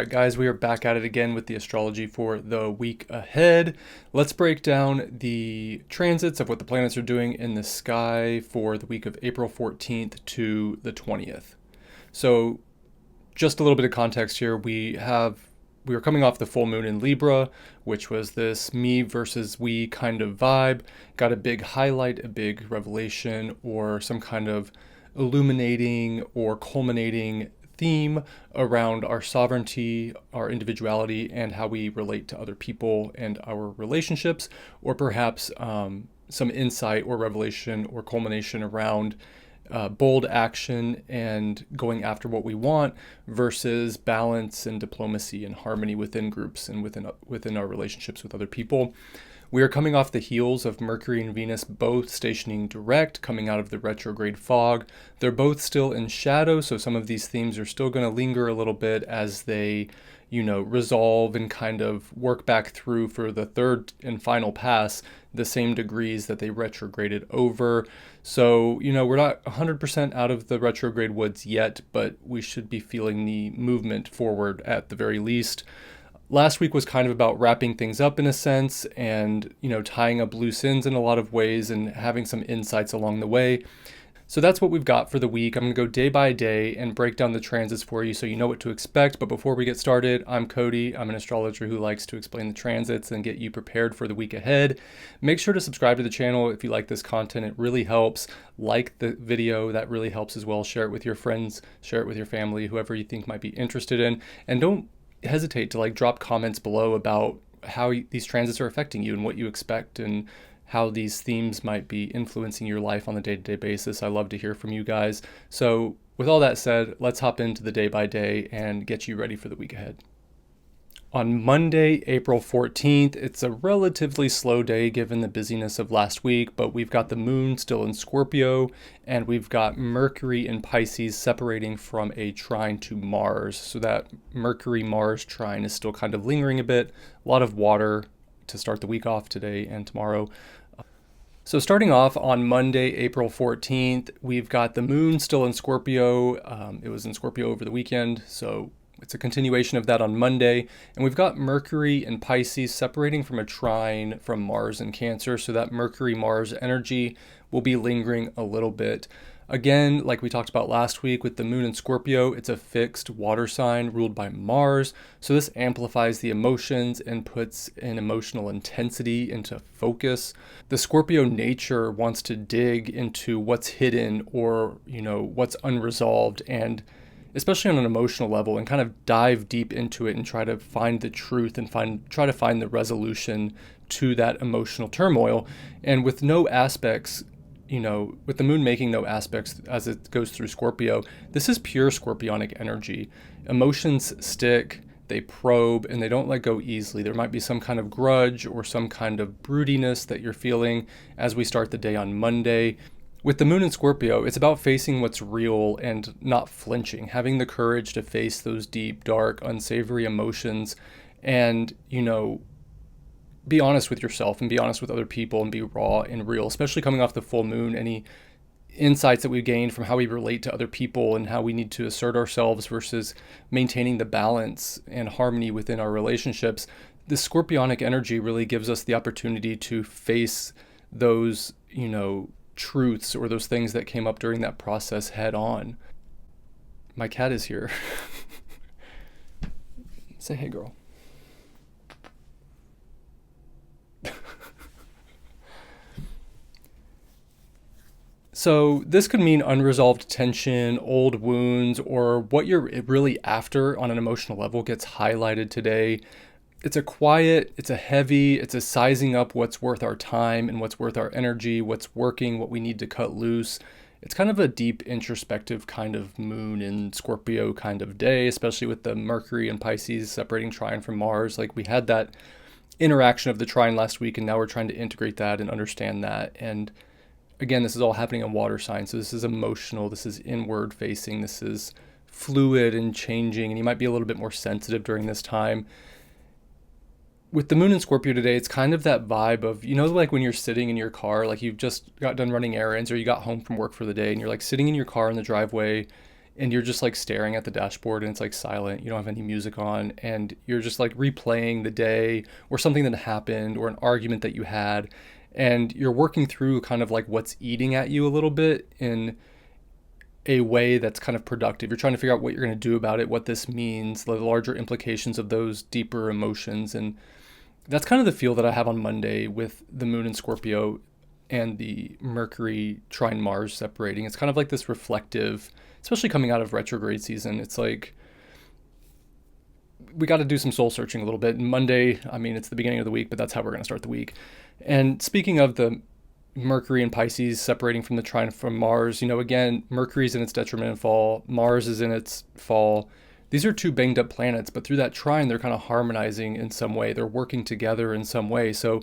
Alright guys, we are back at it again with the astrology for the week ahead. Let's break down the transits of what the planets are doing in the sky for the week of April 14th to the 20th. So just a little bit of context here. We were coming off the full moon in Libra, which was this me versus we kind of vibe. Got a big highlight, a big revelation, or some kind of illuminating or culminating theme around our sovereignty, our individuality, and how we relate to other people and our relationships, or perhaps some insight or revelation or culmination around bold action and going after what we want versus balance and diplomacy and harmony within groups and within our relationships with other people. We are coming off the heels of Mercury and Venus both stationing direct, coming out of the retrograde fog. They're both still in shadow, so some of these themes are still going to linger a little bit as they, resolve and kind of work back through for the third and final pass the same degrees that they retrograded over. So, we're not 100% out of the retrograde woods yet, but we should be feeling the movement forward at the very least. Last week was kind of about wrapping things up in a sense and, tying up loose ends in a lot of ways and having some insights along the way. So that's what we've got for the week. I'm going to go day by day and break down the transits for you so you know what to expect. But before we get started, I'm Cody. I'm an astrologer who likes to explain the transits and get you prepared for the week ahead. Make sure to subscribe to the channel if you like this content. It really helps. Like the video, that really helps as well. Share it with your friends, share it with your family, whoever you think might be interested in. And don't hesitate to drop comments below about how these transits are affecting you and what you expect and how these themes might be influencing your life on a day-to-day basis. I love to hear from you guys. So with all that said, let's hop into the day by day and get you ready for the week ahead. On Monday, April 14th, it's a relatively slow day given the busyness of last week, but we've got the moon still in Scorpio, and we've got Mercury in Pisces separating from a trine to Mars. So that Mercury-Mars trine is still kind of lingering a bit. A lot of water to start the week off today and tomorrow. So starting off on Monday, April 14th, we've got the moon still in Scorpio. It was in Scorpio over the weekend, so it's a continuation of that on Monday. And we've got Mercury and Pisces separating from a trine from Mars and Cancer. So that Mercury-Mars energy will be lingering a little bit. Again, like we talked about last week with the moon in Scorpio, it's a fixed water sign ruled by Mars. So this amplifies the emotions and puts an emotional intensity into focus. The Scorpio nature wants to dig into what's hidden or, what's unresolved, and especially on an emotional level, and kind of dive deep into it and try to find the truth and try to find the resolution to that emotional turmoil. And with no aspects, with the moon making no aspects as it goes through Scorpio, this is pure scorpionic energy. Emotions stick, they probe, and they don't let go easily. There might be some kind of grudge or some kind of broodiness that you're feeling as we start the day on Monday. With the moon in Scorpio, it's about facing what's real and not flinching, having the courage to face those deep, dark, unsavory emotions and, be honest with yourself and be honest with other people and be raw and real, especially coming off the full moon. Any insights that we gained from how we relate to other people and how we need to assert ourselves versus maintaining the balance and harmony within our relationships. This scorpionic energy really gives us the opportunity to face those, truths or those things that came up during that process head on. My cat is here. Say hey, girl. So this could mean unresolved tension, old wounds, or what you're really after on an emotional level gets highlighted today. It's a quiet, it's a heavy, it's a sizing up what's worth our time and what's worth our energy, what's working, what we need to cut loose. It's kind of a deep introspective kind of moon in Scorpio kind of day, especially with the Mercury and Pisces separating trine from Mars. We had that interaction of the trine last week, and now we're trying to integrate that and understand that. And again, this is all happening in water signs. So this is emotional, this is inward facing, this is fluid and changing, and you might be a little bit more sensitive during this time. With the moon in Scorpio today, it's kind of that vibe of, when you're sitting in your car, you've just got done running errands or you got home from work for the day and you're sitting in your car in the driveway and you're just like staring at the dashboard and it's like silent. You don't have any music on, and you're just like replaying the day or something that happened or an argument that you had, and you're working through kind of like what's eating at you a little bit in a way that's kind of productive. You're trying to figure out what you're going to do about it, what this means, the larger implications of those deeper emotions. And that's kind of the feel that I have on Monday with the moon in Scorpio and the Mercury trine Mars separating. It's kind of like this reflective, especially coming out of retrograde season. It's like we got to do some soul searching a little bit. And Monday, I mean, it's the beginning of the week, but that's how we're going to start the week. And speaking of the Mercury and Pisces separating from the trine from Mars, again, Mercury's in its detriment and fall, Mars is in its fall. These are two banged up planets, but through that trine, they're kind of harmonizing in some way. They're working together in some way. So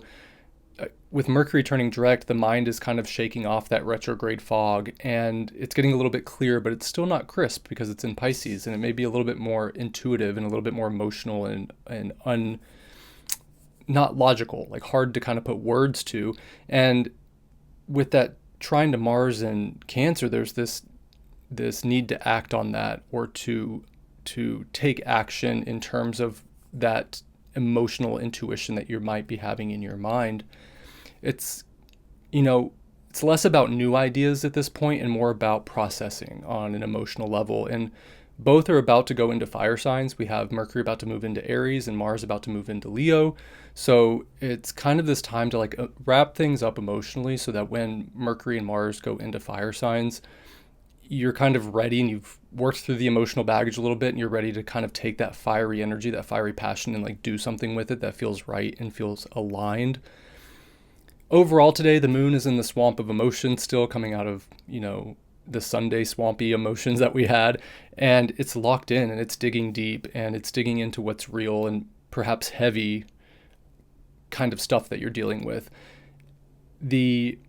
with Mercury turning direct, the mind is kind of shaking off that retrograde fog, and it's getting a little bit clear, but it's still not crisp because it's in Pisces, and it may be a little bit more intuitive and a little bit more emotional and not logical, like hard to kind of put words to. And with that trine to Mars and Cancer, there's this need to act on that, or to take action in terms of that emotional intuition that you might be having in your mind. It's less about new ideas at this point and more about processing on an emotional level. And both are about to go into fire signs. We have Mercury about to move into Aries and Mars about to move into Leo. So it's kind of this time to like wrap things up emotionally so that when Mercury and Mars go into fire signs, you're kind of ready and you've worked through the emotional baggage a little bit, and you're ready to kind of take that fiery energy, that fiery passion, and like do something with it that feels right and feels aligned. Overall today, the moon is in the swamp of emotion, still coming out of, the Sunday swampy emotions that we had, and it's locked in and it's digging deep and it's digging into what's real and perhaps heavy kind of stuff that you're dealing with. The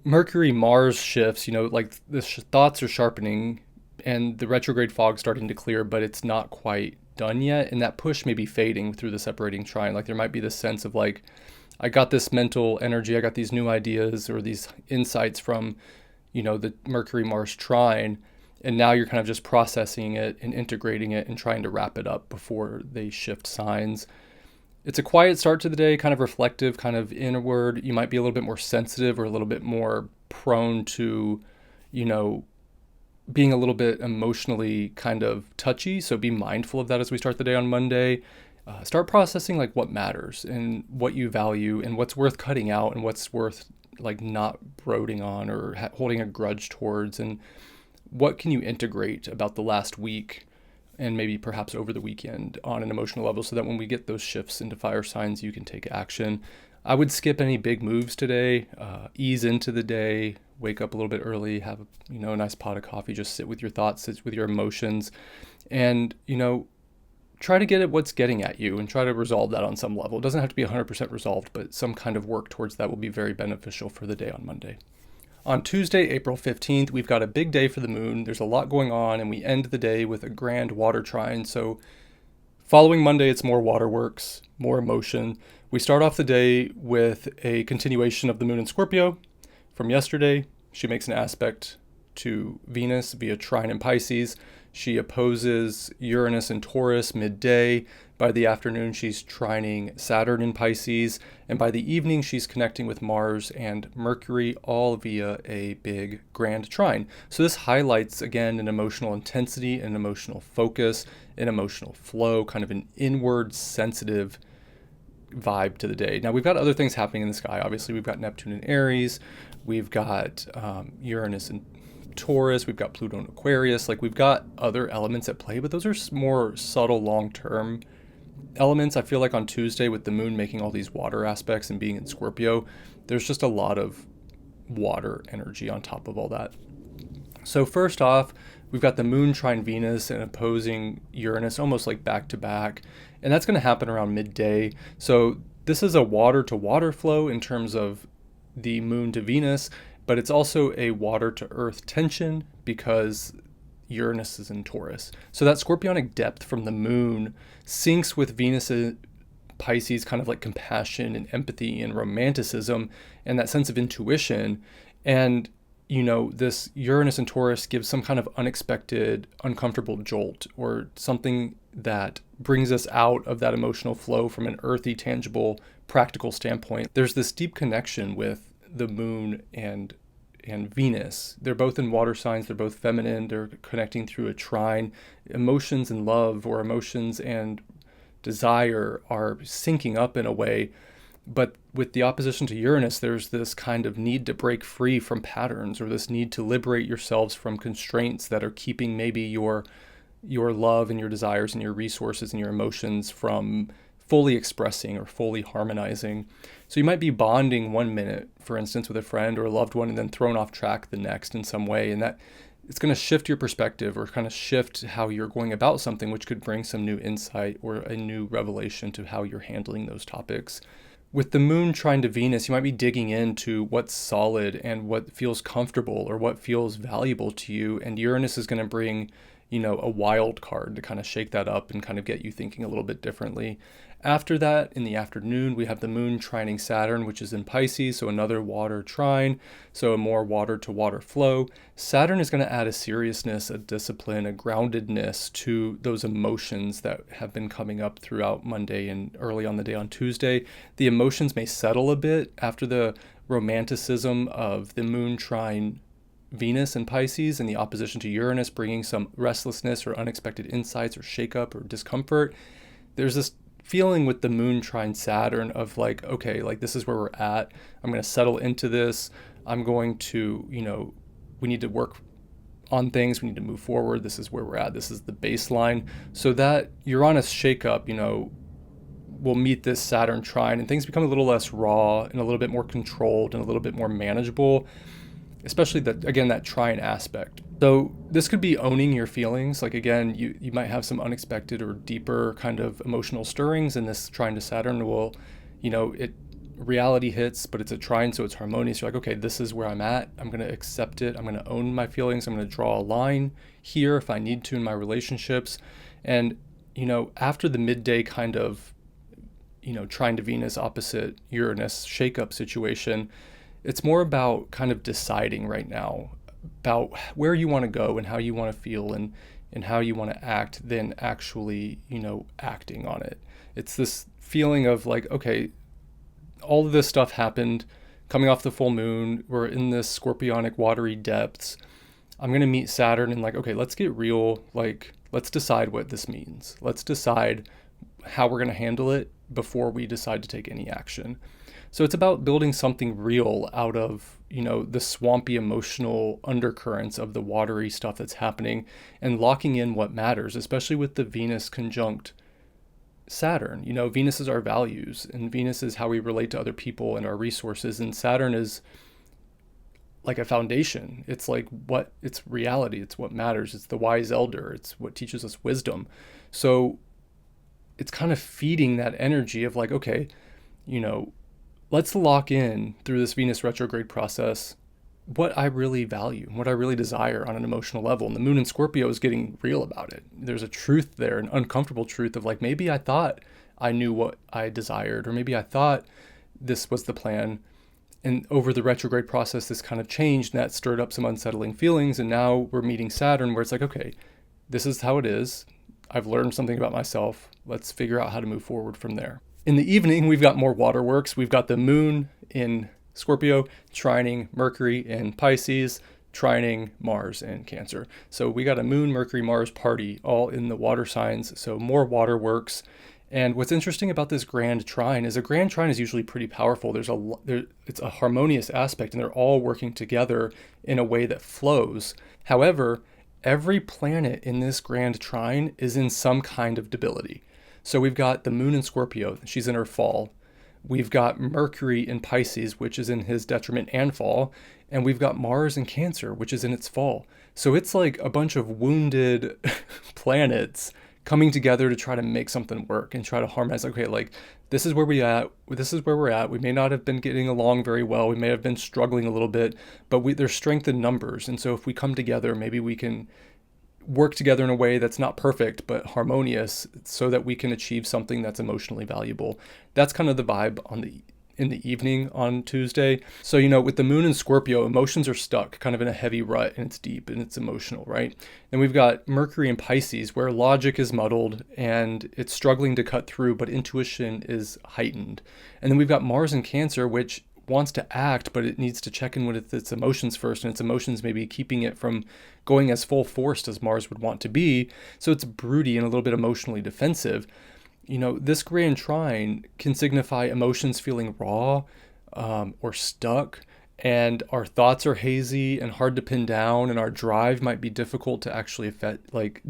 Mercury Mars shifts, like the thoughts are sharpening and the retrograde fog starting to clear, but it's not quite done yet, and that push may be fading through the separating trine. Like there might be this sense of like, I got this mental energy, I got these new ideas or these insights from the Mercury Mars trine, and now you're kind of just processing it and integrating it and trying to wrap it up before they shift signs. It's a quiet start to the day, kind of reflective, kind of inward. You might be a little bit more sensitive or a little bit more prone to, being a little bit emotionally kind of touchy. So be mindful of that as we start the day on Monday. Start processing like what matters and what you value and what's worth cutting out and what's worth like not brooding on or holding a grudge towards, and what can you integrate about the last week and maybe perhaps over the weekend on an emotional level, so that when we get those shifts into fire signs, you can take action. I would skip any big moves today, ease into the day, wake up a little bit early, have a nice pot of coffee, just sit with your thoughts, sit with your emotions, and try to get at what's getting at you and try to resolve that on some level. It doesn't have to be 100% resolved, but some kind of work towards that will be very beneficial for the day on Monday. On Tuesday, April 15th, we've got a big day for the moon. There's a lot going on, and we end the day with a grand water trine. So following Monday, it's more waterworks, more emotion. We start off the day with a continuation of the moon in Scorpio from yesterday. She makes an aspect to Venus via trine in Pisces. She opposes Uranus and Taurus midday. By the afternoon, she's trining Saturn in Pisces. And by the evening, she's connecting with Mars and Mercury, all via a big grand trine. So this highlights, again, an emotional intensity, an emotional focus, an emotional flow, kind of an inward sensitive vibe to the day. Now, we've got other things happening in the sky. Obviously, we've got Neptune in Aries. We've got Uranus and Taurus, we've got Pluto and Aquarius, like we've got other elements at play, but those are more subtle long-term elements. I feel like on Tuesday with the moon making all these water aspects and being in Scorpio, there's just a lot of water energy on top of all that. So first off, we've got the moon trine Venus and opposing Uranus almost like back to back, and that's going to happen around midday. So this is a water to water flow in terms of the moon to Venus, but it's also a water to earth tension because Uranus is in Taurus. So that scorpionic depth from the moon syncs with Venus Pisces, kind of like compassion and empathy and romanticism and that sense of intuition. And this Uranus and Taurus gives some kind of unexpected, uncomfortable jolt, or something that brings us out of that emotional flow from an earthy, tangible, practical standpoint. There's this deep connection with the moon and Venus. They're both in water signs, they're both feminine, they're connecting through a trine. Emotions and love, or emotions and desire, are syncing up in a way. But with the opposition to Uranus, there's this kind of need to break free from patterns, or this need to liberate yourselves from constraints that are keeping maybe your love and your desires and your resources and your emotions from fully expressing or fully harmonizing. So you might be bonding one minute, for instance, with a friend or a loved one, and then thrown off track the next in some way. And that it's going to shift your perspective, or kind of shift how you're going about something, which could bring some new insight or a new revelation to how you're handling those topics. With the moon trine to Venus, you might be digging into what's solid and what feels comfortable or what feels valuable to you. And Uranus is going to bring, a wild card to kind of shake that up and kind of get you thinking a little bit differently. After that, in the afternoon, we have the moon trining Saturn, which is in Pisces, so another water trine, so a more water to water flow. Saturn is going to add a seriousness, a discipline, a groundedness to those emotions that have been coming up throughout Monday and early on the day on Tuesday. The emotions may settle a bit after the romanticism of the moon trine Venus and Pisces, and the opposition to Uranus, bringing some restlessness or unexpected insights or shakeup or discomfort. There's this feeling with the moon trine Saturn of like, okay, like this is where we're at. I'm going to settle into this. I'm going to, we need to work on things. We need to move forward. This is where we're at. This is the baseline. So that Uranus shakeup, will meet this Saturn trine, and things become a little less raw and a little bit more controlled and a little bit more manageable, especially that trine aspect. So this could be owning your feelings. Like, again, you might have some unexpected or deeper kind of emotional stirrings, and this trine to Saturn will, reality hits, but it's a trine, so it's harmonious. You're like, okay, this is where I'm at. I'm going to accept it. I'm going to own my feelings. I'm going to draw a line here if I need to in my relationships. And, after the midday kind of, trine to Venus opposite Uranus shakeup situation, it's more about kind of deciding right now about where you want to go and how you want to feel and how you want to act than actually, acting on it. It's this feeling of like, okay, all of this stuff happened coming off the full moon. We're in this scorpionic watery depths. I'm going to meet Saturn and like, okay, let's get real. Like, let's decide what this means. Let's decide how we're going to handle it before we decide to take any action. So it's about building something real out of, the swampy emotional undercurrents of the watery stuff that's happening, and locking in what matters, especially with the Venus conjunct Saturn. Venus is our values, and Venus is how we relate to other people and our resources, and Saturn is like a foundation. It's like it's reality. It's what matters. It's the wise elder. It's what teaches us wisdom. So it's kind of feeding that energy of like, okay, let's lock in through this Venus retrograde process what I really value, what I really desire on an emotional level. And the moon in Scorpio is getting real about it. There's a truth there, an uncomfortable truth of like, maybe I thought I knew what I desired, or maybe I thought this was the plan. And over the retrograde process, this kind of changed, and that stirred up some unsettling feelings. And now we're meeting Saturn, where it's like, okay, this is how it is. I've learned something about myself. Let's figure out how to move forward from there. In the evening, we've got more waterworks. We've got the moon in Scorpio trining Mercury in Pisces, trining Mars in Cancer. So we got a moon, Mercury, Mars party all in the water signs. So more waterworks. And what's interesting about this grand trine is a grand trine is usually pretty powerful. It's a harmonious aspect, and they're all working together in a way that flows. However, every planet in this grand trine is in some kind of debility. So we've got the moon in Scorpio, she's in her fall. We've got Mercury in Pisces, which is in his detriment and fall. And we've got Mars in Cancer, which is in its fall. So it's like a bunch of wounded planets coming together to try to make something work and try to harmonize. Okay, like this is where we're at. We may not have been getting along very well. We may have been struggling a little bit, but there's strength in numbers. And so if we come together, maybe we can work together in a way that's not perfect, but harmonious, so that we can achieve something that's emotionally valuable. That's kind of the vibe on in the evening on Tuesday. So, with the moon in Scorpio, emotions are stuck kind of in a heavy rut, and it's deep and it's emotional, right? Then we've got Mercury in Pisces, where logic is muddled and it's struggling to cut through, but intuition is heightened. And then we've got Mars in Cancer, which wants to act, but it needs to check in with its emotions first, and its emotions maybe keeping it from going as full forced as Mars would want to be. So it's broody and a little bit emotionally defensive. This grand trine can signify emotions feeling raw or stuck, and our thoughts are hazy and hard to pin down, and our drive might be difficult to actually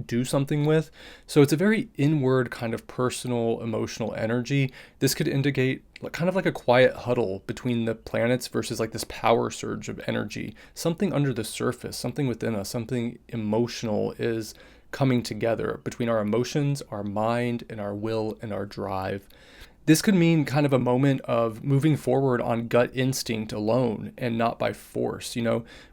do something with. So it's a very inward kind of personal emotional energy. This could indicate kind of like a quiet huddle between the planets versus like this power surge of energy. Something under the surface, something within us, something emotional is coming together between our emotions, our mind, and our will and our drive. This could mean kind of a moment of moving forward on gut instinct alone and not by force.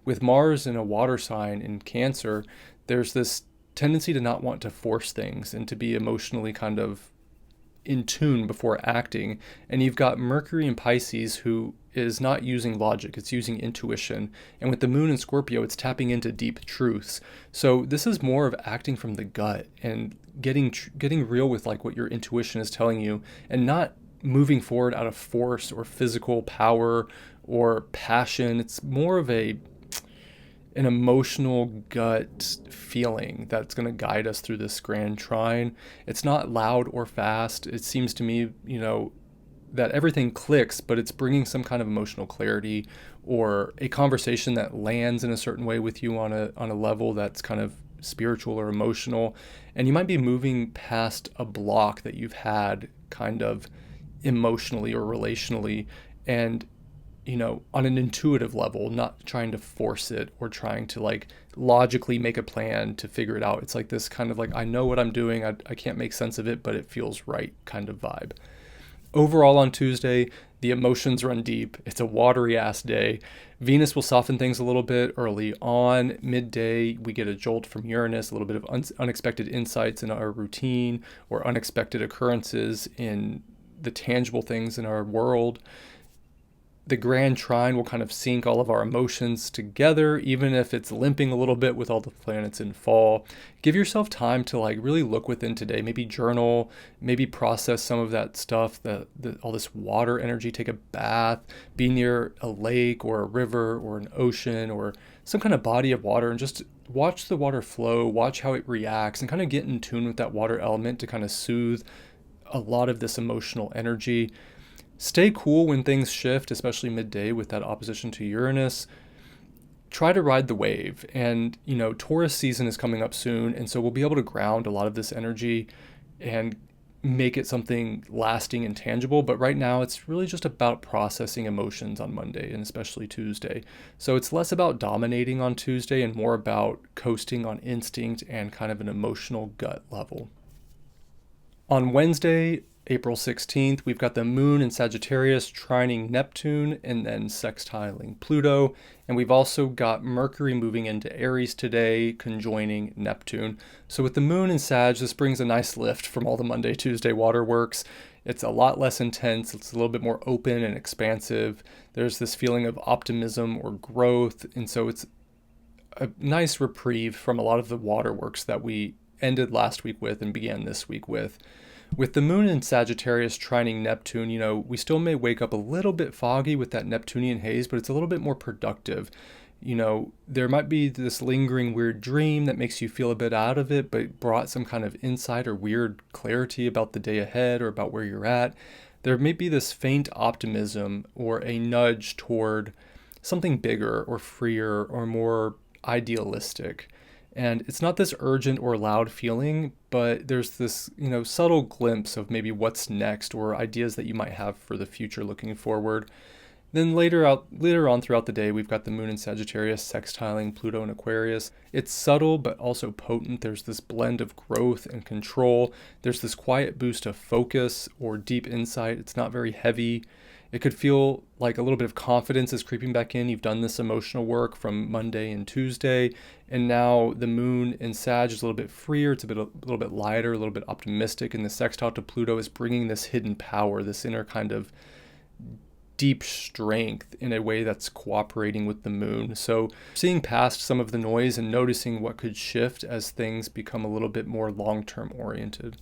With Mars in a water sign in Cancer, there's this tendency to not want to force things and to be emotionally kind of in tune before acting. And you've got Mercury in Pisces, who is not using logic, it's using intuition. And with the moon in Scorpio, it's tapping into deep truths. So this is more of acting from the gut and getting real with like what your intuition is telling you, and not moving forward out of force or physical power or passion. It's more of an emotional gut feeling that's going to guide us through this grand trine. It's not loud or fast. It seems to me, that everything clicks, but it's bringing some kind of emotional clarity or a conversation that lands in a certain way with you on a level that's kind of spiritual or emotional. And you might be moving past a block that you've had kind of emotionally or relationally, and on an intuitive level, not trying to force it or trying to like logically make a plan to figure it out. It's like this kind of like, I know what I'm doing, I can't make sense of it, but it feels right kind of vibe. Overall on Tuesday, the emotions run deep. It's a watery ass day. Venus will soften things a little bit early on. Midday, we get a jolt from Uranus, a little bit of unexpected insights in our routine or unexpected occurrences in the tangible things in our world. The grand trine will kind of sync all of our emotions together, even if it's limping a little bit with all the planets in fall. Give yourself time to like really look within today, maybe journal, maybe process some of that stuff, all this water energy, take a bath, be near a lake or a river or an ocean or some kind of body of water, and just watch the water flow, watch how it reacts, and kind of get in tune with that water element to kind of soothe a lot of this emotional energy. Stay cool when things shift, especially midday with that opposition to Uranus. Try to ride the wave. And, Taurus season is coming up soon. And so we'll be able to ground a lot of this energy and make it something lasting and tangible. But right now, it's really just about processing emotions on Monday and especially Tuesday. So it's less about dominating on Tuesday and more about coasting on instinct and kind of an emotional gut level. On Wednesday, April 16th, we've got the moon in Sagittarius trining Neptune and then sextiling Pluto. And we've also got Mercury moving into Aries today, conjoining Neptune. So with the moon in Sag, this brings a nice lift from all the Monday, Tuesday waterworks. It's a lot less intense. It's a little bit more open and expansive. There's this feeling of optimism or growth. And so it's a nice reprieve from a lot of the waterworks that we ended last week with and began this week with. With the moon in Sagittarius trining Neptune, we still may wake up a little bit foggy with that Neptunian haze, but it's a little bit more productive. There might be this lingering weird dream that makes you feel a bit out of it, but brought some kind of insight or weird clarity about the day ahead or about where you're at. There may be this faint optimism or a nudge toward something bigger or freer or more idealistic. And it's not this urgent or loud feeling, but there's this, subtle glimpse of maybe what's next or ideas that you might have for the future looking forward. Then later on throughout the day, we've got the moon in Sagittarius sextiling Pluto and Aquarius. It's subtle, but also potent. There's this blend of growth and control. There's this quiet boost of focus or deep insight. It's not very heavy. It could feel like a little bit of confidence is creeping back in. You've done this emotional work from Monday and Tuesday, and now the moon in Sag is a little bit freer. It's a little bit lighter, a little bit optimistic, and the sextile to Pluto is bringing this hidden power, this inner kind of deep strength in a way that's cooperating with the moon. So seeing past some of the noise and noticing what could shift as things become a little bit more long-term oriented.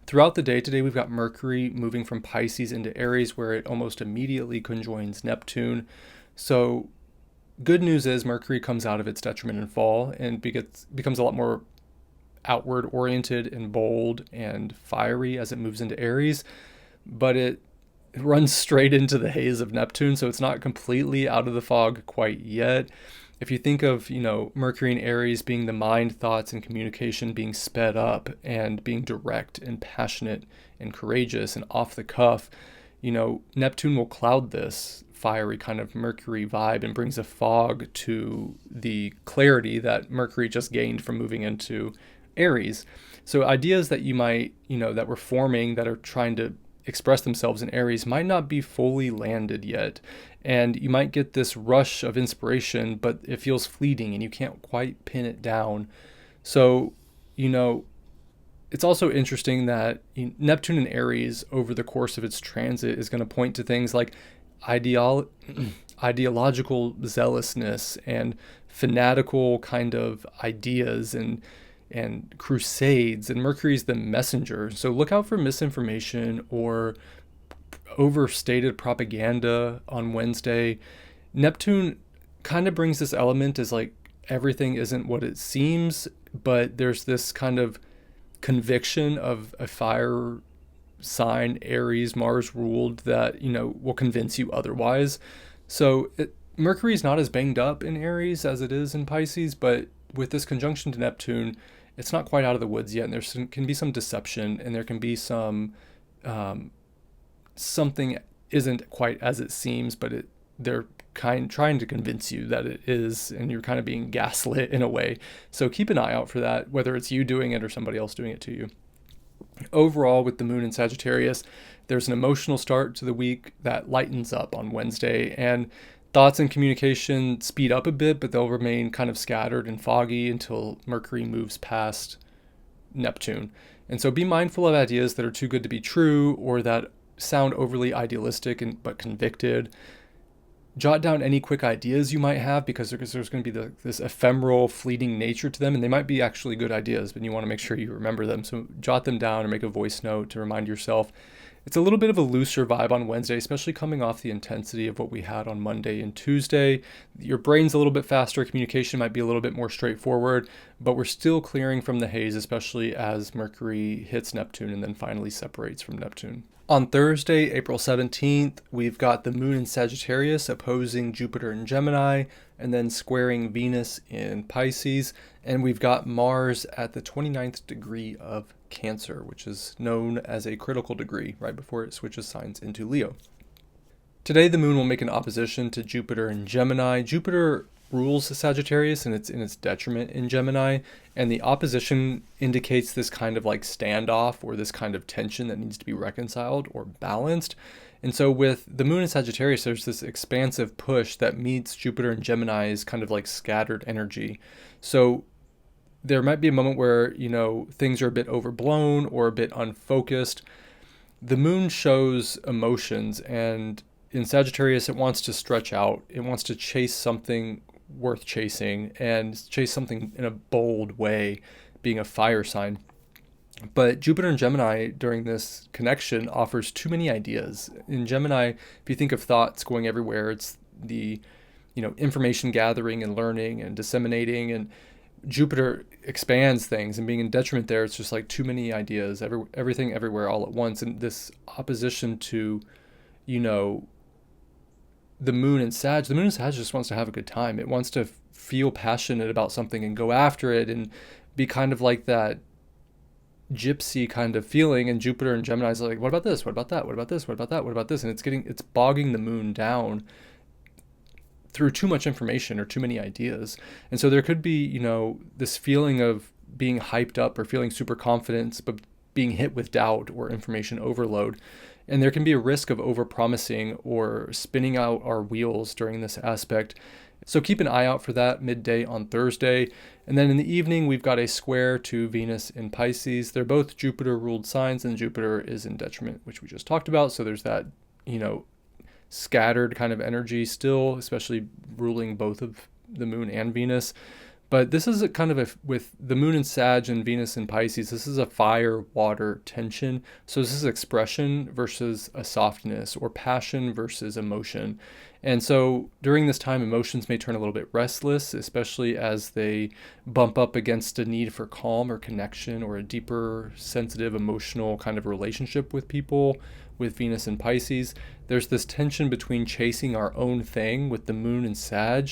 Throughout the day today, we've got Mercury moving from Pisces into Aries, where it almost immediately conjoins Neptune. So good news is Mercury comes out of its detriment and fall and becomes a lot more outward oriented and bold and fiery as it moves into Aries, but it runs straight into the haze of Neptune, so it's not completely out of the fog quite yet. If you think of, Mercury and Aries being the mind, thoughts, and communication being sped up and being direct and passionate and courageous and off the cuff, Neptune will cloud this fiery kind of Mercury vibe and brings a fog to the clarity that Mercury just gained from moving into Aries. So ideas that you might, that were forming, that are trying to express themselves in Aries might not be fully landed yet. And you might get this rush of inspiration, but it feels fleeting and you can't quite pin it down. So, it's also interesting that Neptune in Aries over the course of its transit is going to point to things like ideological zealousness and fanatical kind of ideas and crusades, and Mercury's the messenger. So look out for misinformation or overstated propaganda on Wednesday. Neptune kind of brings this element as like everything isn't what it seems, but there's this kind of conviction of a fire sign, Aries, Mars ruled, that, will convince you otherwise. So Mercury's not as banged up in Aries as it is in Pisces, but with this conjunction to Neptune, it's not quite out of the woods yet, and there can be some deception, and there can be some something isn't quite as it seems, but they're trying to convince you that it is, and you're kind of being gaslit in a way. So keep an eye out for that, whether it's you doing it or somebody else doing it to you. Overall, with the moon in Sagittarius, there's an emotional start to the week that lightens up on Wednesday, and thoughts and communication speed up a bit, but they'll remain kind of scattered and foggy until Mercury moves past Neptune. And so be mindful of ideas that are too good to be true or that sound overly idealistic but convicted. Jot down any quick ideas you might have because there's going to be this ephemeral, fleeting nature to them, and they might be actually good ideas, but you want to make sure you remember them. So jot them down or make a voice note to remind yourself. It's a little bit of a looser vibe on Wednesday, especially coming off the intensity of what we had on Monday and Tuesday. Your brain's a little bit faster, communication might be a little bit more straightforward, but we're still clearing from the haze, especially as Mercury hits Neptune and then finally separates from Neptune. On Thursday, April 17th, we've got the moon in Sagittarius opposing Jupiter in Gemini and then squaring Venus in Pisces. And we've got Mars at the 29th degree of Cancer, which is known as a critical degree, right before it switches signs into Leo. Today, the moon will make an opposition to Jupiter in Gemini. Jupiter rules Sagittarius and it's in its detriment in Gemini, and the opposition indicates this kind of like standoff or this kind of tension that needs to be reconciled or balanced. And so with the moon in Sagittarius, there's this expansive push that meets Jupiter in Gemini's kind of like scattered energy. So there might be a moment where, things are a bit overblown or a bit unfocused. The moon shows emotions, and in Sagittarius, it wants to stretch out. It wants to chase something worth chasing and chase something in a bold way, being a fire sign. But Jupiter and Gemini during this connection offers too many ideas. In Gemini, if you think of thoughts going everywhere, it's the, information gathering and learning and disseminating, and Jupiter expands things, and being in detriment there, it's just like too many ideas, everything everywhere all at once. And this opposition to, the moon in Sag just wants to have a good time. It wants to feel passionate about something and go after it and be kind of like that gypsy kind of feeling. And Jupiter and Gemini is like, what about this? What about that? What about this? What about that? What about this? And it's bogging the moon down through too much information or too many ideas. And so there could be, this feeling of being hyped up or feeling super confident, but being hit with doubt or information overload. And there can be a risk of overpromising or spinning out our wheels during this aspect. So keep an eye out for that midday on Thursday. And then in the evening, we've got a square to Venus in Pisces. They're both Jupiter-ruled signs, and Jupiter is in detriment, which we just talked about. So there's that, scattered kind of energy still, especially ruling both of the moon and Venus. But this is a kind of with the moon in Sag and Venus in Pisces, this is a fire-water tension. So this is expression versus a softness, or passion versus emotion. And so during this time, emotions may turn a little bit restless, especially as they bump up against a need for calm or connection or a deeper, sensitive, emotional kind of relationship with people with Venus in Pisces. There's this tension between chasing our own thing with the moon in Sag,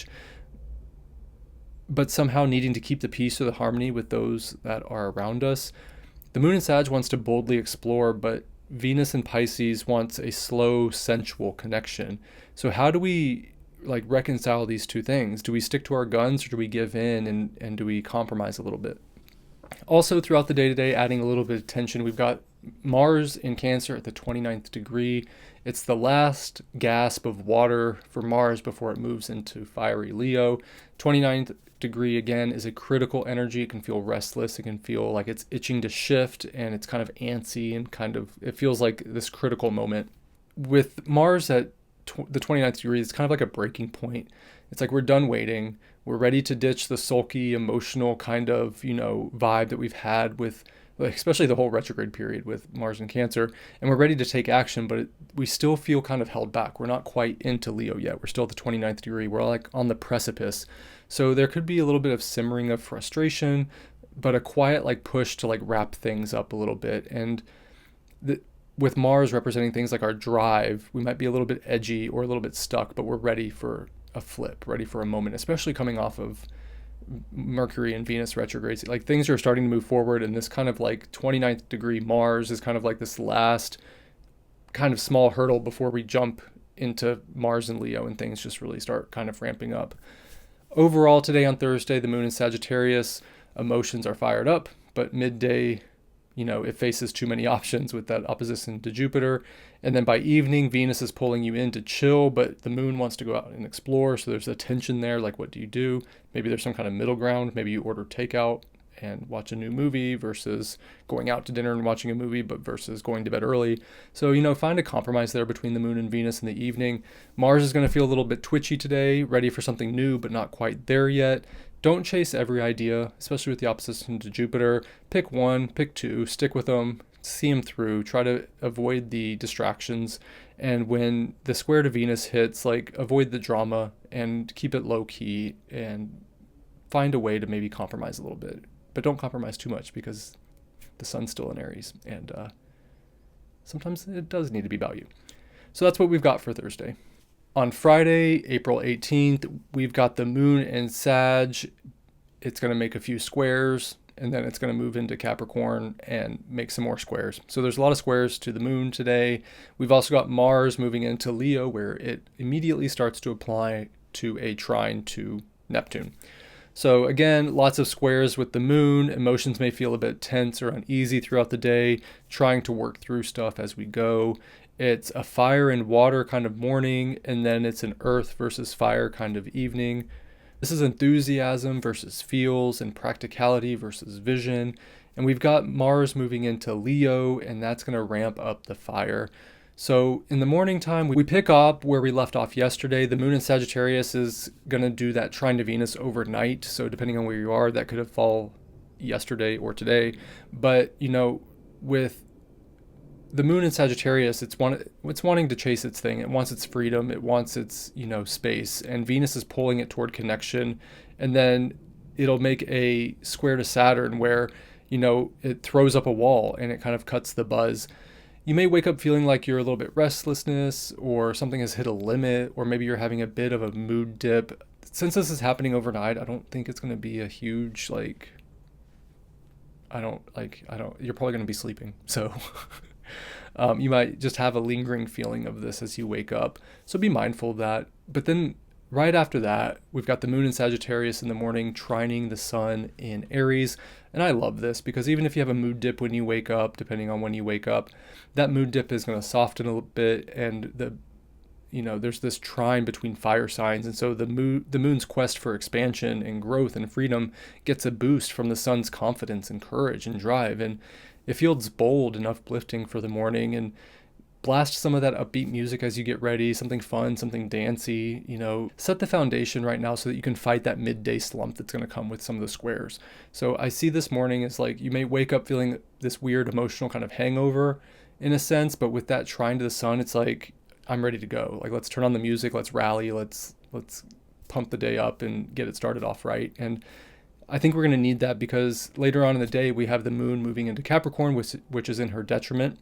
but somehow needing to keep the peace or the harmony with those that are around us. The moon in Sag wants to boldly explore, but Venus in Pisces wants a slow, sensual connection. So how do we reconcile these two things? Do we stick to our guns, or do we give in and do we compromise a little bit? Also, throughout the day today, adding a little bit of tension, we've got Mars in Cancer at the 29th degree. It's the last gasp of water for Mars before it moves into fiery Leo. 29th degree, again, is a critical energy. It can feel restless. It can feel like it's itching to shift, and it's kind of antsy, and it feels like this critical moment. With Mars at the 29th degree, it's kind of like a breaking point. It's like we're done waiting. We're ready to ditch the sulky, emotional kind of, vibe that we've had with, especially the whole retrograde period with Mars in Cancer, and we're ready to take action, but we still feel kind of held back. We're not quite into Leo yet. We're still at the 29th degree. We're like on the precipice. So there could be a little bit of simmering of frustration, but a quiet push to wrap things up a little bit. And with Mars representing things like our drive, we might be a little bit edgy or a little bit stuck, but we're ready for a flip, ready for a moment, especially coming off of Mercury and Venus retrogrades. Things are starting to move forward, and this kind of 29th degree Mars is kind of this last kind of small hurdle before we jump into Mars and Leo and things just really start kind of ramping up. Overall, today on Thursday, the moon in Sagittarius, emotions are fired up, but midday, it faces too many options with that opposition to Jupiter. And then by evening, Venus is pulling you in to chill, but the moon wants to go out and explore. So there's a tension there. What do you do? Maybe there's some kind of middle ground. Maybe you order takeout and watch a new movie versus going out to dinner and watching a movie, but versus going to bed early. So, find a compromise there between the moon and Venus in the evening. Mars is going to feel a little bit twitchy today, ready for something new, but not quite there yet. Don't chase every idea, especially with the opposition to Jupiter. Pick one, pick two, stick with them, see them through, try to avoid the distractions. And when the square to Venus hits, avoid the drama and keep it low key and find a way to maybe compromise a little bit. But don't compromise too much, because the sun's still in Aries, and sometimes it does need to be about you. So that's what we've got for Thursday. On Friday, April 18th, we've got the moon in Sag. It's going to make a few squares, and then it's going to move into Capricorn and make some more squares. So there's a lot of squares to the moon today. We've also got Mars moving into Leo, where it immediately starts to apply to a trine to Neptune. So again, lots of squares with the moon. Emotions may feel a bit tense or uneasy throughout the day, trying to work through stuff as we go. It's a fire and water kind of morning, and then it's an earth versus fire kind of evening. This is enthusiasm versus feels, and practicality versus vision. And we've got Mars moving into Leo, and that's going to ramp up the fire. So in the morning time, we pick up where we left off yesterday. The moon in Sagittarius is going to do that trine to Venus overnight. So depending on where you are, that could have fallen yesterday or today. But, with the moon in Sagittarius, it's wanting to chase its thing. It wants its freedom. It wants its, space. And Venus is pulling it toward connection. And then it'll make a square to Saturn where, it throws up a wall and it kind of cuts the buzz. You may wake up feeling like you're a little bit restlessness, or something has hit a limit, or maybe you're having a bit of a mood dip. Since this is happening overnight, I don't think it's going to be a huge, you're probably going to be sleeping. So you might just have a lingering feeling of this as you wake up. So be mindful of that. But then right after that, we've got the moon in Sagittarius in the morning, trining the sun in Aries. And I love this, because even if you have a mood dip when you wake up, depending on when you wake up, that mood dip is going to soften a little bit. And there's this trine between fire signs. And so the moon's quest for expansion and growth and freedom gets a boost from the sun's confidence and courage and drive. And it feels bold and uplifting for the morning. And blast some of that upbeat music as you get ready, something fun, something dancey, you know, set the foundation right now so that you can fight that midday slump that's going to come with some of the squares. So I see this morning as like, you may wake up feeling this weird emotional kind of hangover in a sense, but with that trine to the sun, it's like, I'm ready to go. Like, let's turn on the music, let's rally, let's pump the day up and get it started off right. And I think we're going to need that because later on in the day, we have the moon moving into Capricorn, which is in her detriment.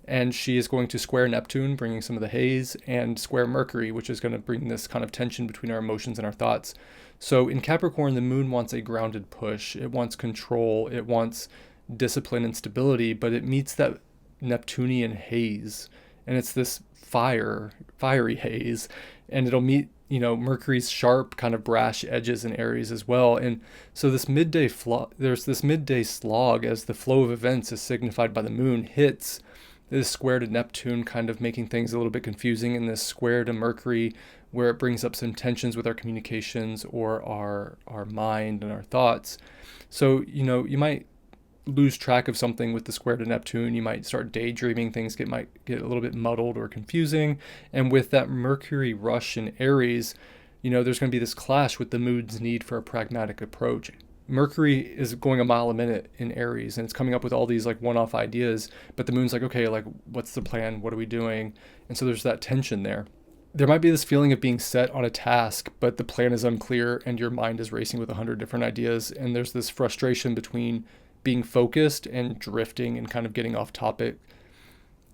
And she is going to square Neptune, bringing some of the haze, and square Mercury, which is going to bring this kind of tension between our emotions and our thoughts. So in Capricorn, the moon wants a grounded push. It wants control. It wants discipline and stability, but it meets that Neptunian haze. And it's this fiery haze. And it'll meet, you know, Mercury's sharp kind of brash edges in Aries as well. And so this there's this midday slog as the flow of events is signified by the moon hits this square to Neptune, kind of making things a little bit confusing, and this square to Mercury, where it brings up some tensions with our communications or our mind and our thoughts. So, you know, you might lose track of something with the square to Neptune. You might start daydreaming. Things might get a little bit muddled or confusing. And with that Mercury rush in Aries, you know, there's going to be this clash with the moon's need for a pragmatic approach. Mercury is going a mile a minute in Aries, and it's coming up with all these like one-off ideas, but the moon's like, okay, like, what's the plan? What are we doing? And so there's that tension there. There might be this feeling of being set on a task, but the plan is unclear and your mind is racing with 100 different ideas. And there's this frustration between being focused and drifting and kind of getting off topic.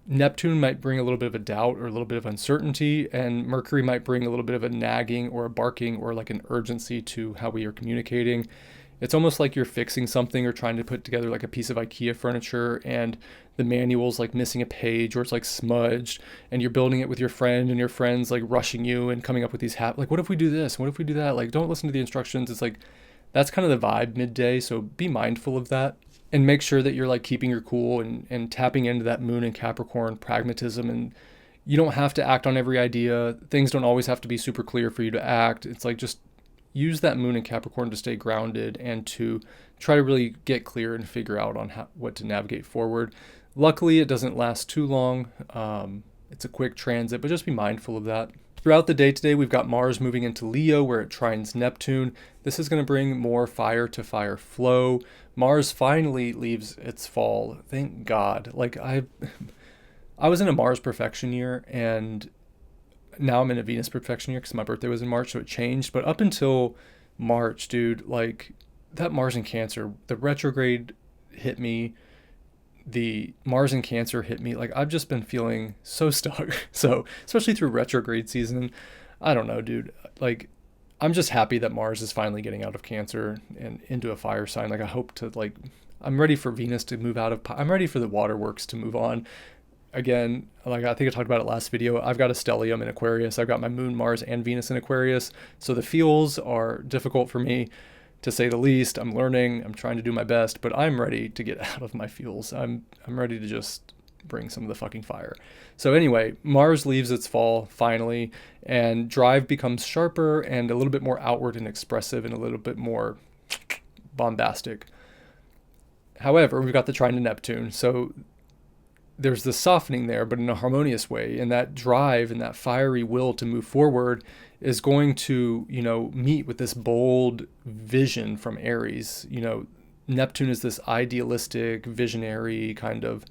Neptune might bring a little bit of a doubt or a little bit of uncertainty, and Mercury might bring a little bit of a nagging or a barking or like an urgency to how we are communicating. It's almost like you're fixing something or trying to put together like a piece of IKEA furniture and the manual's like missing a page or it's like smudged, and you're building it with your friend and your friend's like rushing you and coming up with these like, what if we do this? What if we do that? Like, don't listen to the instructions. It's like, that's kind of the vibe midday. So be mindful of that and make sure that you're like keeping your cool and tapping into that moon and Capricorn pragmatism. And you don't have to act on every idea. Things don't always have to be super clear for you to act. It's like, just use that moon in Capricorn to stay grounded and to try to really get clear and figure out on what to navigate forward. Luckily, it doesn't last too long. It's a quick transit, but just be mindful of that. Throughout the day today, we've got Mars moving into Leo where it trines Neptune. This is going to bring more fire to fire flow. Mars finally leaves its fall. Thank God. Like I was in a Mars perfection year, and now I'm in a Venus perfection year because my birthday was in March, so it changed. But up until March, dude, like that Mars in Cancer, the retrograde hit me. The Mars in Cancer hit me. Like, I've just been feeling so stuck. So, especially through retrograde season, I don't know, dude. Like, I'm just happy that Mars is finally getting out of Cancer and into a fire sign. Like, I hope to, like, I'm ready for Venus to move out of, I'm ready for the waterworks to move on. Again, like I think I talked about it last video, I've got a stellium in Aquarius. I've got my moon, Mars, and Venus in Aquarius. So the feels are difficult for me, to say the least. I'm learning, I'm trying to do my best, but I'm ready to get out of my feels. I'm ready to just bring some of the fucking fire. So anyway, Mars leaves its fall finally, and drive becomes sharper and a little bit more outward and expressive and a little bit more bombastic. However, we've got the trine to Neptune, so there's the softening there, but in a harmonious way. And that drive and that fiery will to move forward is going to, you know, meet with this bold vision from Aries. You know, Neptune is this idealistic, visionary, kind of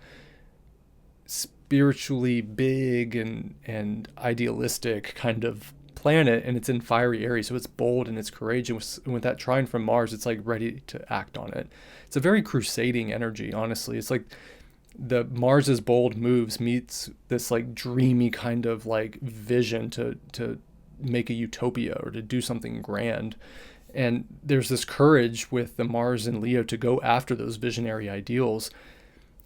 spiritually big and idealistic kind of planet, and it's in fiery Aries, so it's bold and it's courageous. And with that trine from Mars, it's like ready to act on it. It's a very crusading energy, honestly. It's like the Mars's bold moves meets this like dreamy kind of like vision to make a utopia or to do something grand. And there's this courage with the Mars and Leo to go after those visionary ideals.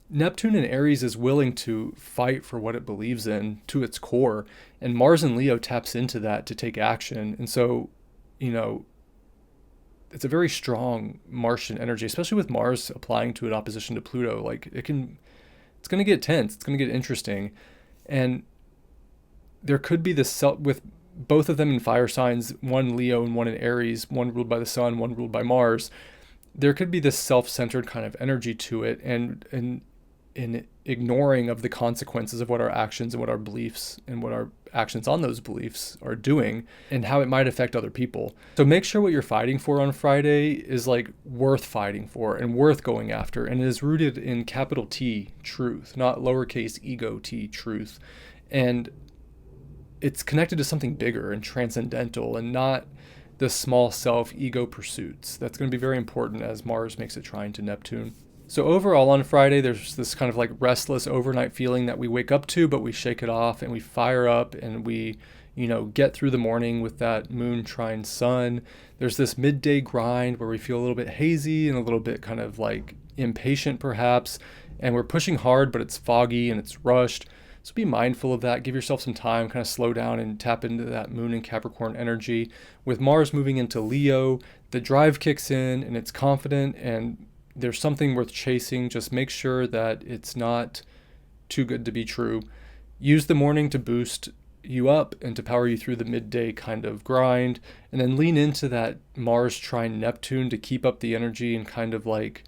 Neptune in Aries is willing to fight for what it believes in to its core, and Mars and Leo taps into that to take action. And so, you know, it's a very strong Martian energy, especially with Mars applying to an opposition to Pluto. Like it's going to get tense. It's going to get interesting. And there could be this with both of them in fire signs, one Leo and one in Aries, one ruled by the sun, one ruled by Mars. There could be this self-centered kind of energy to it. And in ignoring of the consequences of what our actions and what our beliefs and what our actions on those beliefs are doing and how it might affect other people. So make sure what you're fighting for on Friday is like worth fighting for and worth going after, and it is rooted in capital T truth, not lowercase ego t truth. And it's connected to something bigger and transcendental and not the small self ego pursuits. That's going to be very important as Mars makes a trine to Neptune. So overall on Friday, there's this kind of like restless overnight feeling that we wake up to, but we shake it off and we fire up and we, get through the morning with that moon trine sun. There's this midday grind where we feel a little bit hazy and a little bit kind of like impatient perhaps, and we're pushing hard, but it's foggy and it's rushed. So be mindful of that. Give yourself some time, kind of slow down and tap into that moon and Capricorn energy. With Mars moving into Leo, the drive kicks in and it's confident and there's something worth chasing. Just make sure that it's not too good to be true. Use the morning to boost you up and to power you through the midday kind of grind, and then lean into that Mars trine Neptune to keep up the energy and kind of like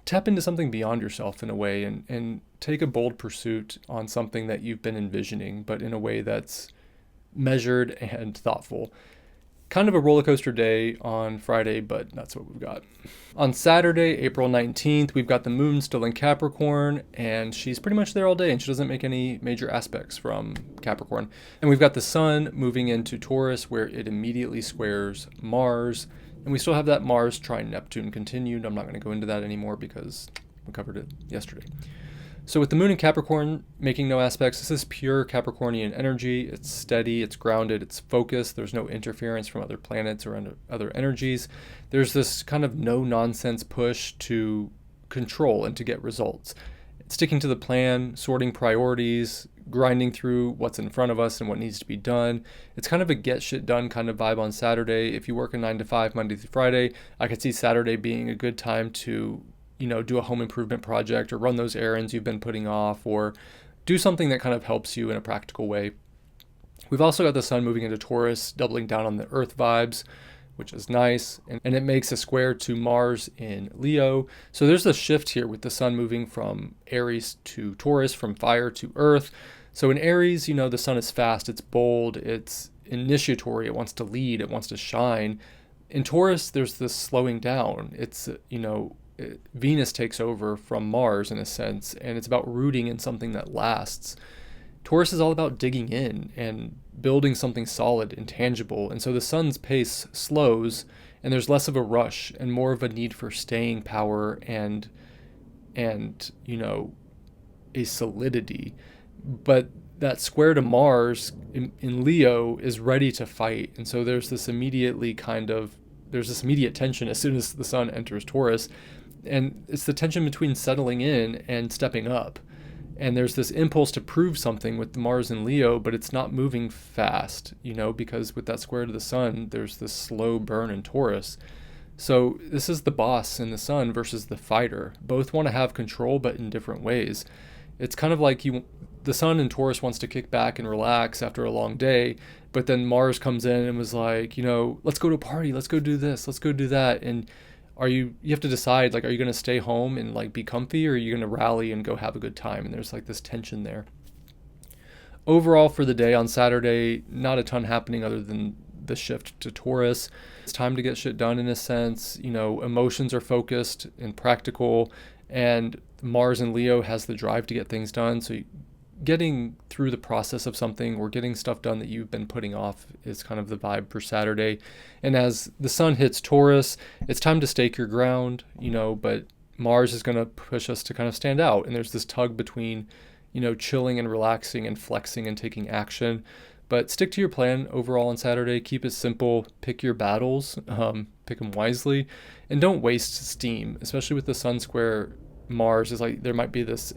tap into something beyond yourself in a way, and take a bold pursuit on something that you've been envisioning, but in a way that's measured and thoughtful. Kind of a roller coaster day on Friday, but that's what we've got. On Saturday, April 19th, we've got the moon still in Capricorn, and she's pretty much there all day, and she doesn't make any major aspects from Capricorn. And we've got the sun moving into Taurus, where it immediately squares Mars, and we still have that Mars trine Neptune continued. I'm not going to go into that anymore because we covered it yesterday. So with the moon in Capricorn making no aspects, this is pure Capricornian energy. It's steady, it's grounded, it's focused. There's no interference from other planets or other energies. There's this kind of no-nonsense push to control and to get results. Sticking to the plan, sorting priorities, grinding through what's in front of us and what needs to be done. It's kind of a get shit done kind of vibe on Saturday. If you work a 9 to 5 Monday through Friday, I could see Saturday being a good time to do a home improvement project or run those errands you've been putting off, or do something that kind of helps you in a practical way. We've also got the sun moving into Taurus, doubling down on the earth vibes, which is nice. And it makes a square to Mars in Leo. So there's a shift here with the sun moving from Aries to Taurus, from fire to earth. So in Aries, the sun is fast, it's bold, it's initiatory, it wants to lead, it wants to shine. In Taurus, there's this slowing down. It's, Venus takes over from Mars in a sense, and it's about rooting in something that lasts. Taurus is all about digging in and building something solid and tangible, and so the sun's pace slows, and there's less of a rush and more of a need for staying power and a solidity. But that square to Mars in Leo is ready to fight, and so there's this immediate tension as soon as the sun enters Taurus. And it's the tension between settling in and stepping up. And there's this impulse to prove something with the Mars in Leo, but it's not moving fast, because with that square to the sun, there's this slow burn in Taurus. So this is the boss in the sun versus the fighter. Both want to have control, but in different ways. It's kind of like the sun in Taurus wants to kick back and relax after a long day, but then Mars comes in and was like, let's go to a party, let's go do this, let's go do that. And you have to decide, are you going to stay home and be comfy, or are you going to rally and go have a good time? And there's this tension there. Overall for the day on Saturday, not a ton happening other than the shift to Taurus. It's time to get shit done in a sense. Emotions are focused and practical, and Mars in Leo has the drive to get things done. So getting through the process of something or getting stuff done that you've been putting off is kind of the vibe for Saturday. And as the sun hits Taurus, it's time to stake your ground, but Mars is going to push us to kind of stand out. And there's this tug between, chilling and relaxing and flexing and taking action. But stick to your plan overall on Saturday. Keep it simple. Pick your battles. Pick them wisely. And don't waste steam, especially with the sun square Mars. Is there might be this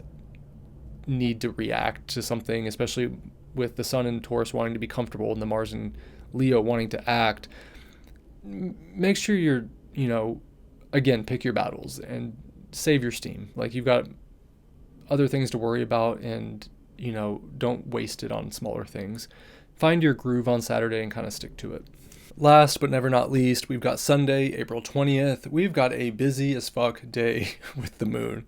need to react to something, especially with the sun in Taurus wanting to be comfortable and the Mars in Leo wanting to act. Make sure you're, again, pick your battles and save your steam. You've got other things to worry about, and, don't waste it on smaller things. Find your groove on Saturday and kind of stick to it. Last but never not least, we've got Sunday, April 20th. We've got a busy as fuck day with the moon.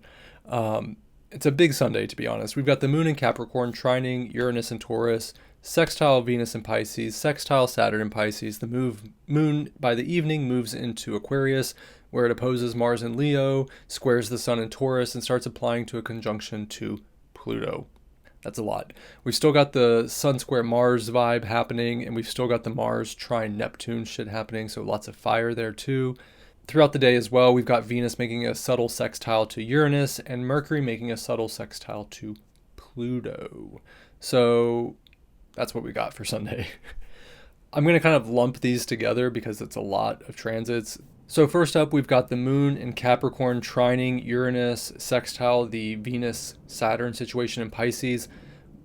It's a big Sunday, to be honest. We've got the moon in Capricorn, trining Uranus and Taurus, sextile Venus in Pisces, sextile Saturn in Pisces. The moon by the evening moves into Aquarius, where it opposes Mars in Leo, squares the sun in Taurus, and starts applying to a conjunction to Pluto. That's a lot. We've still got the Sun square Mars vibe happening, and we've still got the Mars trine Neptune shit happening, so lots of fire there too. Throughout the day as well, we've got Venus making a subtle sextile to Uranus and Mercury making a subtle sextile to Pluto. So that's what we got for Sunday. I'm going to kind of lump these together because it's a lot of transits. So first up, we've got the moon in Capricorn trining Uranus sextile the Venus-Saturn situation in Pisces.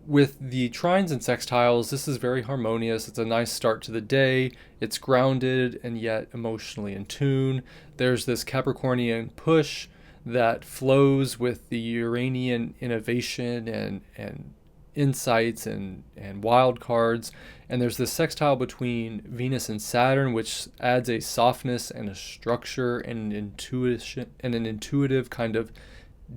With the trines and sextiles, this is very harmonious. It's a nice start to the day. It's grounded and yet emotionally in tune. There's this Capricornian push that flows with the Uranian innovation and insights and wild cards. And there's this sextile between Venus and Saturn, which adds a softness and a structure and an intuitive kind of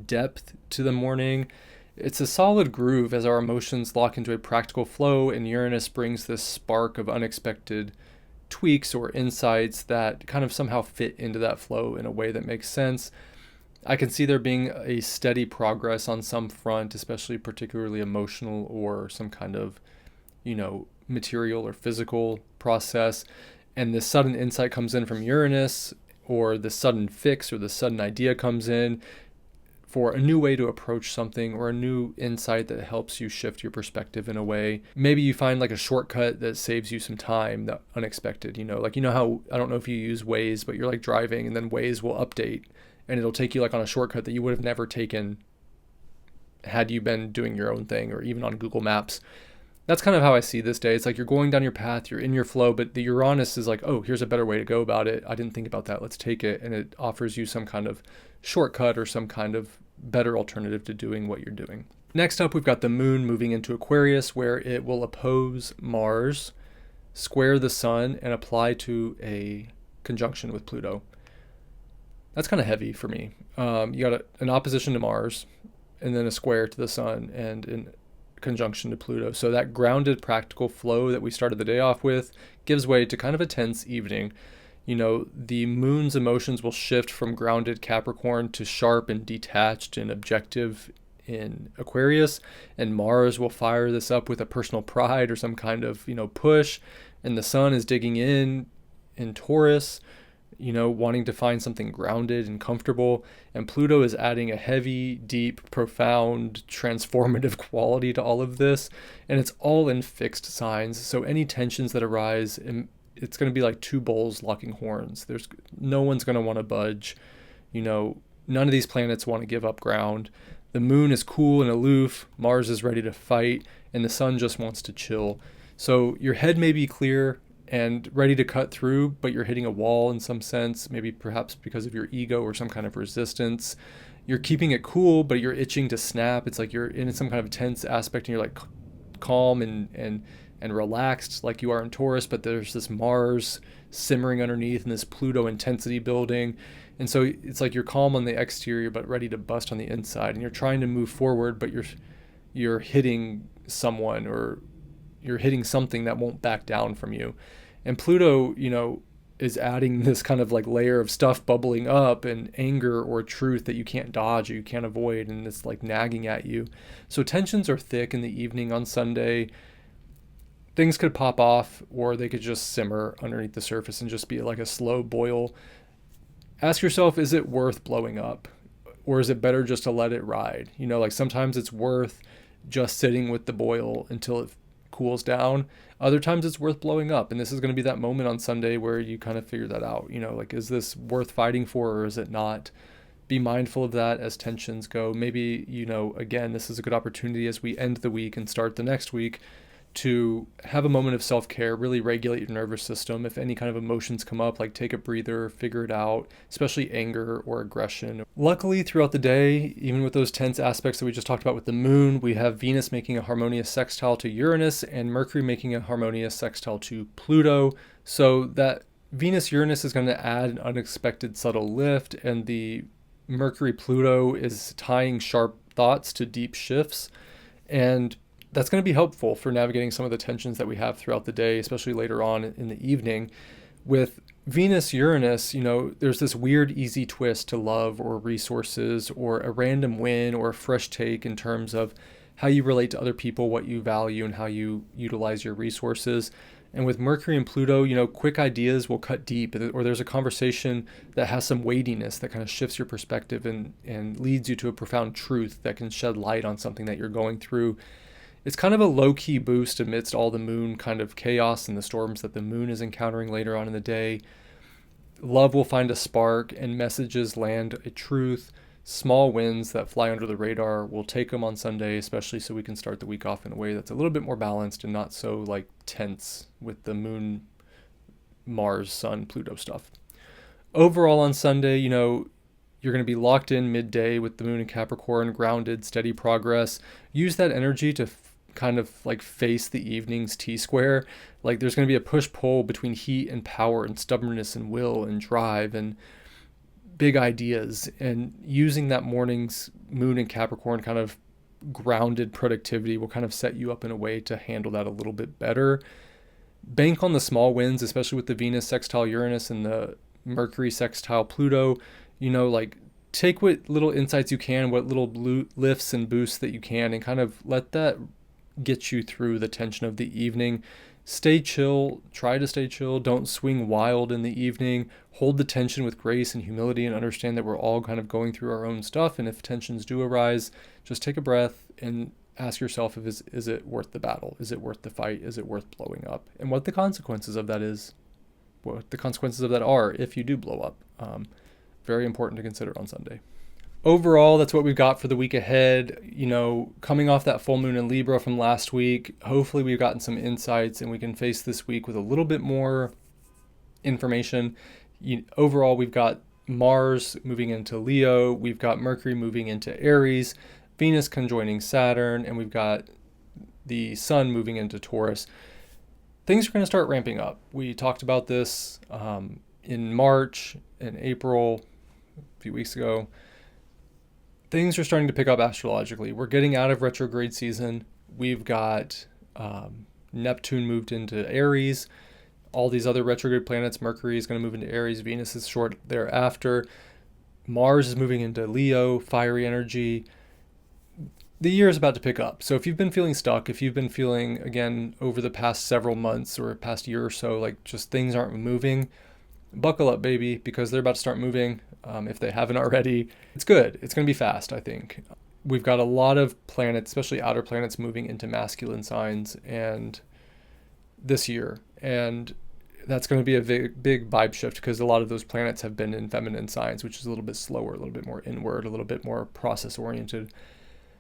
depth to the morning. It's a solid groove as our emotions lock into a practical flow, and Uranus brings this spark of unexpected tweaks or insights that kind of somehow fit into that flow in a way that makes sense. I can see there being a steady progress on some front, especially particularly emotional or some kind of, material or physical process. And this sudden insight comes in from Uranus, or the sudden fix or the sudden idea comes in for a new way to approach something or a new insight that helps you shift your perspective in a way. Maybe you find like a shortcut that saves you some time, that unexpected, how, I don't know if you use Waze, but you're like driving and then Waze will update and it'll take you like on a shortcut that you would have never taken had you been doing your own thing or even on Google Maps. That's kind of how I see this day. It's like you're going down your path, you're in your flow, but the Uranus is like, oh, here's a better way to go about it. I didn't think about that. Let's take it. And it offers you some kind of shortcut or some kind of better alternative to doing what you're doing. Next up, we've got the moon moving into Aquarius, where it will oppose Mars, square the sun, and apply to a conjunction with Pluto. That's kind of heavy for me. You got an opposition to Mars, and then a square to the sun, and in conjunction to Pluto. So that grounded practical flow that we started the day off with gives way to kind of a tense evening. The moon's emotions will shift from grounded Capricorn to sharp and detached and objective in Aquarius, and Mars will fire this up with a personal pride or some kind of, push, and the sun is digging in Taurus, wanting to find something grounded and comfortable. And Pluto is adding a heavy, deep, profound, transformative quality to all of this. And it's all in fixed signs. So any tensions that arise, it's going to be like two bulls locking horns. No one's going to want to budge. None of these planets want to give up ground. The moon is cool and aloof. Mars is ready to fight. And the sun just wants to chill. So your head may be clear and ready to cut through, but you're hitting a wall in some sense, maybe perhaps because of your ego or some kind of resistance. You're keeping it cool, but you're itching to snap. It's like you're in some kind of tense aspect and you're like calm and relaxed like you are in Taurus, but there's this Mars simmering underneath and this Pluto intensity building. And so it's like you're calm on the exterior, but ready to bust on the inside. And you're trying to move forward, but you're hitting someone or you're hitting something that won't back down from you. And Pluto, is adding this kind of like layer of stuff bubbling up and anger or truth that you can't dodge or you can't avoid, and it's like nagging at you. So tensions are thick in the evening on Sunday. Things could pop off or they could just simmer underneath the surface and just be like a slow boil. Ask yourself, is it worth blowing up? Or is it better just to let it ride? Like sometimes it's worth just sitting with the boil until it cools down. Other times it's worth blowing up, and this is going to be that moment on Sunday where you kind of figure that out. Like, is this worth fighting for or is it not? Be mindful of that as tensions go. Maybe, again, this is a good opportunity as we end the week and start the next week to have a moment of self-care, really regulate your nervous system. If any kind of emotions come up, like take a breather, figure it out, especially anger or aggression. Luckily, throughout the day, even with those tense aspects that we just talked about with the moon, we have Venus making a harmonious sextile to Uranus and Mercury making a harmonious sextile to Pluto. So that Venus-Uranus is going to add an unexpected subtle lift, and the Mercury-Pluto is tying sharp thoughts to deep shifts. And that's going to be helpful for navigating some of the tensions that we have throughout the day, especially later on in the evening. With Venus, Uranus, there's this weird, easy twist to love or resources or a random win or a fresh take in terms of how you relate to other people, what you value, and how you utilize your resources. And with Mercury and Pluto, quick ideas will cut deep, or there's a conversation that has some weightiness that kind of shifts your perspective and leads you to a profound truth that can shed light on something that you're going through. It's kind of a low-key boost amidst all the moon kind of chaos and the storms that the moon is encountering later on in the day. Love will find a spark and messages land a truth. Small wins that fly under the radar, we'll take them on Sunday, especially so we can start the week off in a way that's a little bit more balanced and not so tense with the moon, Mars, Sun, Pluto stuff. Overall on Sunday, you're going to be locked in midday with the moon in Capricorn, grounded, steady progress. Use that energy to kind of face the evening's T-square. There's going to be a push-pull between heat and power and stubbornness and will and drive and big ideas, and using that morning's moon in Capricorn kind of grounded productivity will kind of set you up in a way to handle that a little bit better. Bank on the small wins, especially with the Venus sextile Uranus and the Mercury sextile Pluto. Take what little insights you can, what little lifts and boosts that you can, and kind of let that get you through the tension of the evening. Stay chill, try to stay chill, don't swing wild in the evening, hold the tension with grace and humility, and understand that we're all kind of going through our own stuff, and if tensions do arise, just take a breath and ask yourself, is it worth the battle? Is it worth the fight? Is it worth blowing up? And what the consequences of that is, what the consequences of that are if you do blow up. Very important to consider on Sunday. Overall, that's what we've got for the week ahead. Coming off that full moon in Libra from last week, hopefully we've gotten some insights and we can face this week with a little bit more information. Overall, we've got Mars moving into Leo, we've got Mercury moving into Aries, Venus conjoining Saturn, and we've got the Sun moving into Taurus. Things are going to start ramping up. We talked about this in March and April, a few weeks ago. Things are starting to pick up astrologically. We're getting out of retrograde season. We've got Neptune moved into Aries. All these other retrograde planets, Mercury is going to move into Aries. Venus is short thereafter. Mars is moving into Leo, fiery energy. The year is about to pick up. So if you've been feeling stuck, if you've been feeling, again, over the past several months or past year or so, just things aren't moving, buckle up, baby, because they're about to start moving. If they haven't already, it's good. It's going to be fast, I think. We've got a lot of planets, especially outer planets, moving into masculine signs and this year. And that's going to be a big vibe shift because a lot of those planets have been in feminine signs, which is a little bit slower, a little bit more inward, a little bit more process oriented.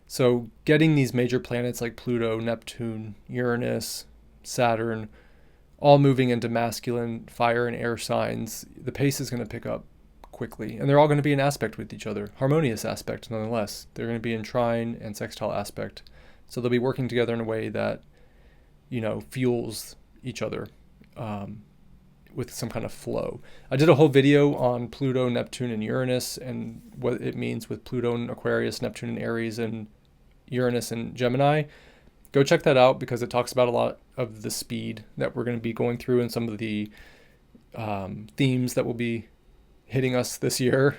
So getting these major planets like Pluto, Neptune, Uranus, Saturn, all moving into masculine fire and air signs, the pace is going to pick up quickly. And they're all going to be in aspect with each other, harmonious aspect nonetheless. They're going to be in trine and sextile aspect. So they'll be working together in a way that, fuels each other with some kind of flow. I did a whole video on Pluto, Neptune, and Uranus and what it means with Pluto and Aquarius, Neptune and Aries, and Uranus and Gemini. Go check that out because it talks about a lot of the speed that we're going to be going through and some of the themes that will be hitting us this year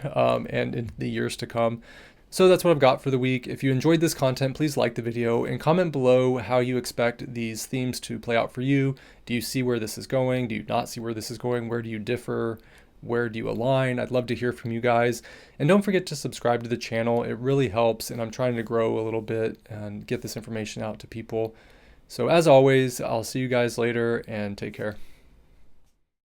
and in the years to come. So that's what I've got for the week. If you enjoyed this content, please like the video and comment below how you expect these themes to play out for you. Do you see where this is going? Do you not see where this is going? Where do you differ? Where do you align? I'd love to hear from you guys. And don't forget to subscribe to the channel. It really helps, and I'm trying to grow a little bit and get this information out to people. So as always, I'll see you guys later, and take care.